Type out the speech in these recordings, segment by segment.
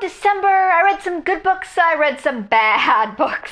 December. I read some good books, I read some bad books.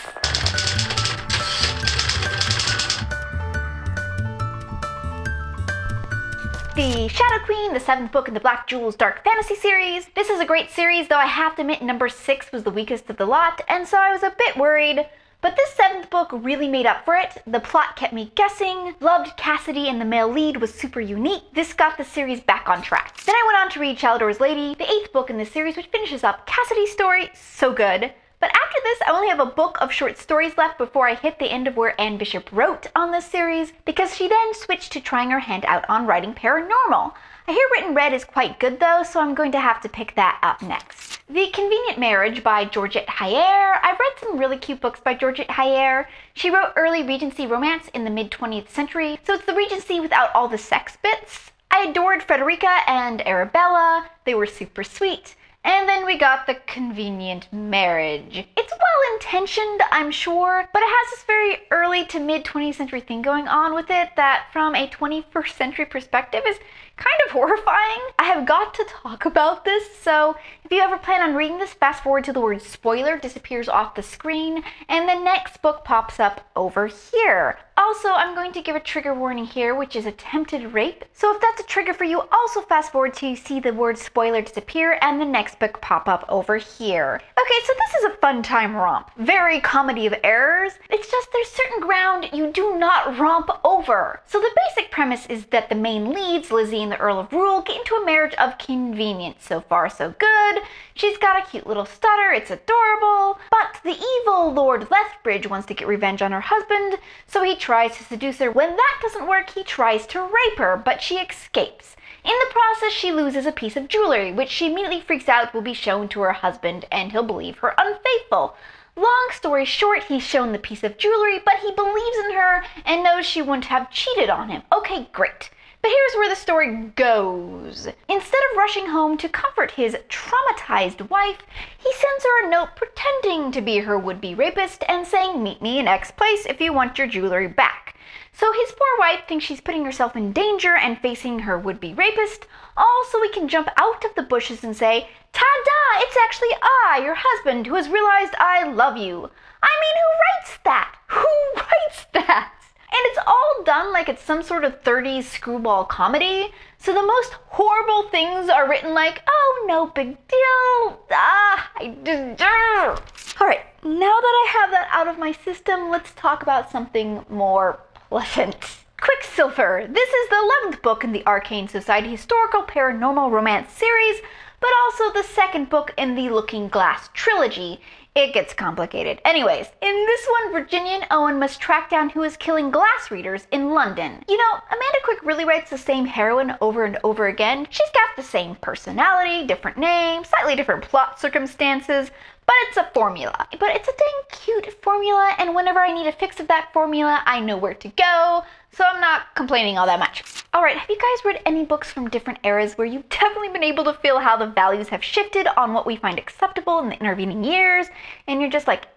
The Shadow Queen, the 7th book in the Black Jewels Dark Fantasy series. This is a great series, though I have to admit number 6 was the weakest of the lot, and so I was a bit worried. But this 7th book really made up for it. The plot kept me guessing, loved Cassidy and the male lead was super unique. This got the series back on track. Then I went on to read Chalador's Lady, the 8th book in the series, which finishes up Cassidy's story. So good. But after this, I only have a book of short stories left before I hit the end of where Anne Bishop wrote on this series, because she then switched to trying her hand out on writing paranormal. I hear Written Red is quite good though, so I'm going to have to pick that up next. The Convenient Marriage by Georgette Heyer. I've read some really cute books by Georgette Heyer. She wrote early Regency romance in the mid-20th century, so it's the Regency without all the sex bits. I adored Frederica and Arabella. They were super sweet. And then we got The Convenient Marriage. It's well-intentioned, I'm sure, but it has this very early to mid-20th century thing going on with it that from a 21st century perspective is kind of horrifying. I have got to talk about this, so if you ever plan on reading this, fast forward to the word spoiler disappears off the screen, and the next book pops up over here. Also, I'm going to give a trigger warning here, which is attempted rape. So if that's a trigger for you, also fast forward to see the word spoiler disappear and the next book pop up over here. Okay, so this is a fun time romp. Very comedy of errors. It's just there's certain ground you do not romp over. So the basic premise is that the main leads, Lizzie and the Earl of Rule, get into a marriage of convenience. So far, so good. She's got a cute little stutter, it's adorable. But the evil Lord Lethbridge wants to get revenge on her husband, so he tries to seduce her. When that doesn't work, he tries to rape her, but she escapes. In the process, she loses a piece of jewelry, which she immediately freaks out will be shown to her husband, and he'll believe her unfaithful. Long story short, he's shown the piece of jewelry, but he believes in her and knows she wouldn't have cheated on him. Okay, great. But here's where the story goes. Instead of rushing home to comfort his traumatized wife, he sends her a note pretending to be her would-be rapist and saying, "Meet me in X place if you want your jewelry back." So his poor wife thinks she's putting herself in danger and facing her would-be rapist, all so we can jump out of the bushes and say, "Ta-da! It's actually I, your husband, who has realized I love you." I mean, who writes that? Who writes that? And it's all done like it's some sort of 30s screwball comedy. So the most horrible things are written like, "Oh, no big deal. I just..." Alright, now that I have that out of my system, let's talk about something more pleasant. Quicksilver. This is the 11th book in the Arcane Society historical paranormal romance series, but also the 2nd book in the Looking Glass trilogy. It gets complicated. Anyways, in this one, Virginia and Owen must track down who is killing glass readers in London. You know, Amanda Quick really writes the same heroine over and over again. She's got the same personality, different name, slightly different plot circumstances, but it's a formula. But it's a dang cute formula, and whenever I need a fix of that formula, I know where to go, so I'm not complaining all that much. Alright, have you guys read any books from different eras where you've definitely been able to feel how the values have shifted on what we find acceptable in the intervening years, and you're just like,